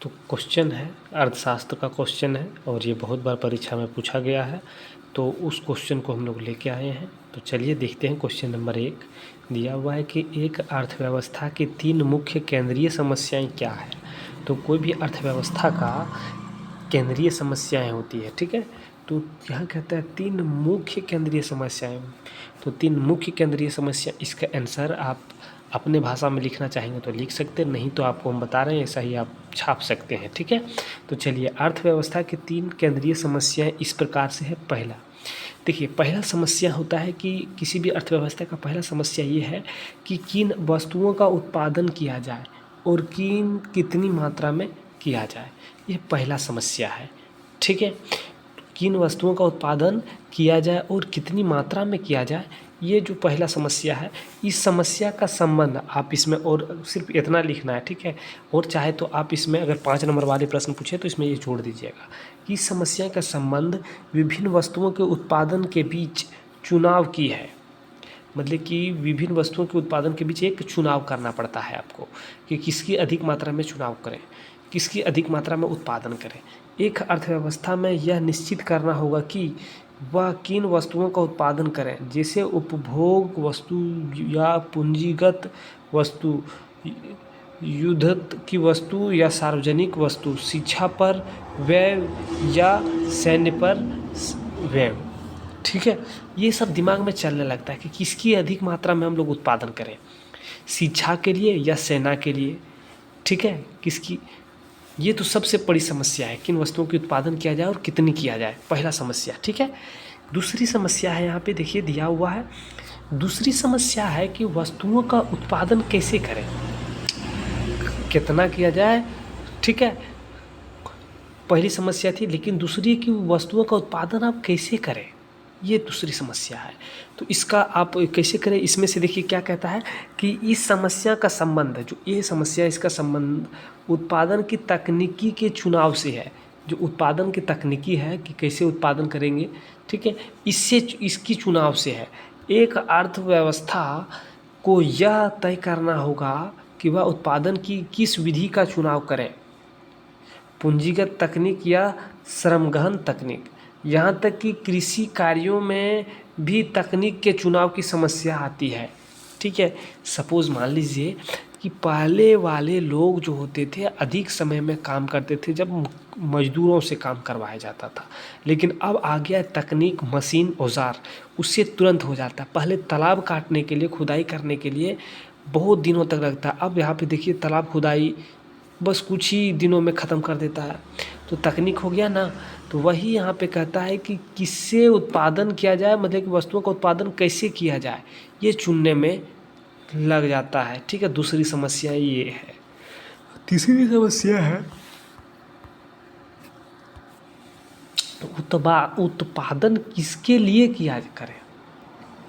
तो क्वेश्चन है, अर्थशास्त्र का क्वेश्चन है और ये बहुत बार परीक्षा में पूछा गया है, तो उस क्वेश्चन को हम लोग लेके आए हैं। तो चलिए देखते हैं। क्वेश्चन नंबर 1 दिया हुआ है कि एक अर्थव्यवस्था की 3 मुख्य केंद्रीय समस्याएं क्या है। तो कोई भी अर्थव्यवस्था का केंद्रीय समस्याएं होती है, ठीक है। तो यहाँ कहता है 3 मुख्य केंद्रीय समस्याएं। तो 3 मुख्य केंद्रीय समस्या, इसका आंसर आप अपने भाषा में लिखना चाहेंगे तो लिख सकते हैं, नहीं तो आपको हम बता रहे हैं ऐसा ही आप छाप सकते हैं, ठीक है। तो चलिए, अर्थव्यवस्था की 3 केंद्रीय समस्याएं इस प्रकार से है। पहला, देखिए, पहला समस्या होता है कि किसी भी अर्थव्यवस्था का पहला समस्या ये है कि किन वस्तुओं का उत्पादन किया जाए और कितनी मात्रा में किया जाए। ये पहला समस्या है, ठीक है। किन वस्तुओं का उत्पादन किया जाए और कितनी मात्रा में किया जाए, ये जो पहला समस्या है, इस समस्या का संबंध आप इसमें और सिर्फ इतना लिखना है, ठीक है। और चाहे तो आप इसमें अगर 5 नंबर वाले प्रश्न पूछे तो इसमें ये जोड़ दीजिएगा कि इस समस्या का संबंध विभिन्न वस्तुओं के उत्पादन के बीच चुनाव की है। मतलब कि विभिन्न वस्तुओं के उत्पादन के बीच एक चुनाव करना पड़ता है आपको कि किसकी अधिक मात्रा में चुनाव करें, किसकी अधिक मात्रा में उत्पादन करें। एक अर्थव्यवस्था में यह निश्चित करना होगा कि वह किन वस्तुओं का उत्पादन करें, जैसे उपभोग वस्तु या पूंजीगत वस्तु, युद्ध की वस्तु या सार्वजनिक वस्तु, शिक्षा पर व्यय या सैन्य पर व्यय, ठीक है। ये सब दिमाग में चलने लगता है कि किसकी अधिक मात्रा में हम लोग उत्पादन करें, शिक्षा के लिए या सेना के लिए, ठीक है, किसकी। ये तो सबसे बड़ी समस्या है, किन वस्तुओं की उत्पादन किया जाए और कितनी किया जाए, पहला समस्या, ठीक है। दूसरी समस्या है, यहाँ पे देखिए दिया हुआ है, दूसरी समस्या है कि वस्तुओं का उत्पादन कैसे करें, कितना किया जाए, ठीक है, पहली समस्या थी। लेकिन दूसरी कि वस्तुओं का उत्पादन आप कैसे करें, ये दूसरी समस्या है। तो इसका आप कैसे करें, इसमें से देखिए क्या कहता है कि इस समस्या का संबंध, जो ये समस्या, इसका संबंध उत्पादन की तकनीकी के चुनाव से है। जो उत्पादन की तकनीकी है कि कैसे उत्पादन करेंगे, ठीक है, इसकी चुनाव से है। एक अर्थव्यवस्था को यह तय करना होगा कि वह उत्पादन की किस विधि का चुनाव करें, पूंजीगत तकनीक या श्रमगहन तकनीक। यहाँ तक कि कृषि कार्यों में भी तकनीक के चुनाव की समस्या आती है, ठीक है। सपोज़ मान लीजिए कि पहले वाले लोग जो होते थे अधिक समय में काम करते थे जब मजदूरों से काम करवाया जाता था, लेकिन अब आ गया तकनीक, मशीन, औजार, उससे तुरंत हो जाता है। पहले तालाब काटने के लिए, खुदाई करने के लिए बहुत दिनों तक लगता है, अब यहाँ पे देखिए तालाब खुदाई बस कुछ ही दिनों में ख़त्म कर देता है। तो तकनीक हो गया ना। तो वही यहाँ पे कहता है कि किससे उत्पादन किया जाए, मतलब कि वस्तुओं का उत्पादन कैसे किया जाए, ये चुनने में लग जाता है, ठीक है। दूसरी समस्या ये है। तीसरी समस्या है उत्पादन किसके लिए किया करें,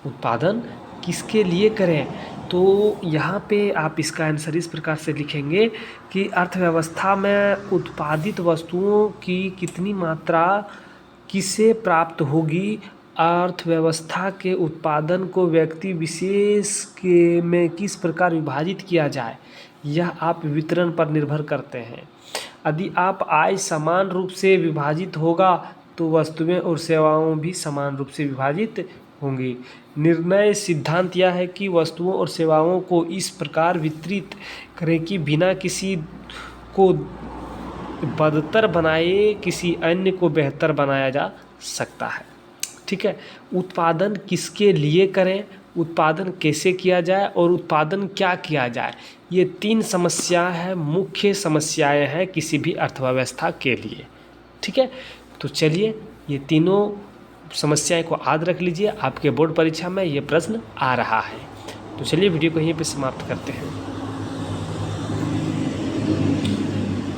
उत्पादन किसके लिए करें। तो यहाँ पे आप इसका आंसर इस प्रकार से लिखेंगे कि अर्थव्यवस्था में उत्पादित वस्तुओं की कितनी मात्रा किसे प्राप्त होगी, अर्थव्यवस्था के उत्पादन को व्यक्ति विशेष के में किस प्रकार विभाजित किया जाए, यह आप वितरण पर निर्भर करते हैं। यदि आप आय समान रूप से विभाजित होगा तो वस्तुएं और सेवाओं भी समान रूप से विभाजित होंगी। निर्णय सिद्धांत यह है कि वस्तुओं और सेवाओं को इस प्रकार वितरित करें कि बिना किसी को बदतर बनाए किसी अन्य को बेहतर बनाया जा सकता है, ठीक है। उत्पादन किसके लिए करें, उत्पादन कैसे किया जाए और उत्पादन क्या किया जाए, ये 3 समस्या है, मुख्य समस्याएं हैं किसी भी अर्थव्यवस्था के लिए, ठीक है। तो चलिए, ये तीनों समस्याएं को याद रख लीजिए, आपके बोर्ड परीक्षा में ये प्रश्न आ रहा है। तो चलिए वीडियो को यहीं पे समाप्त करते हैं।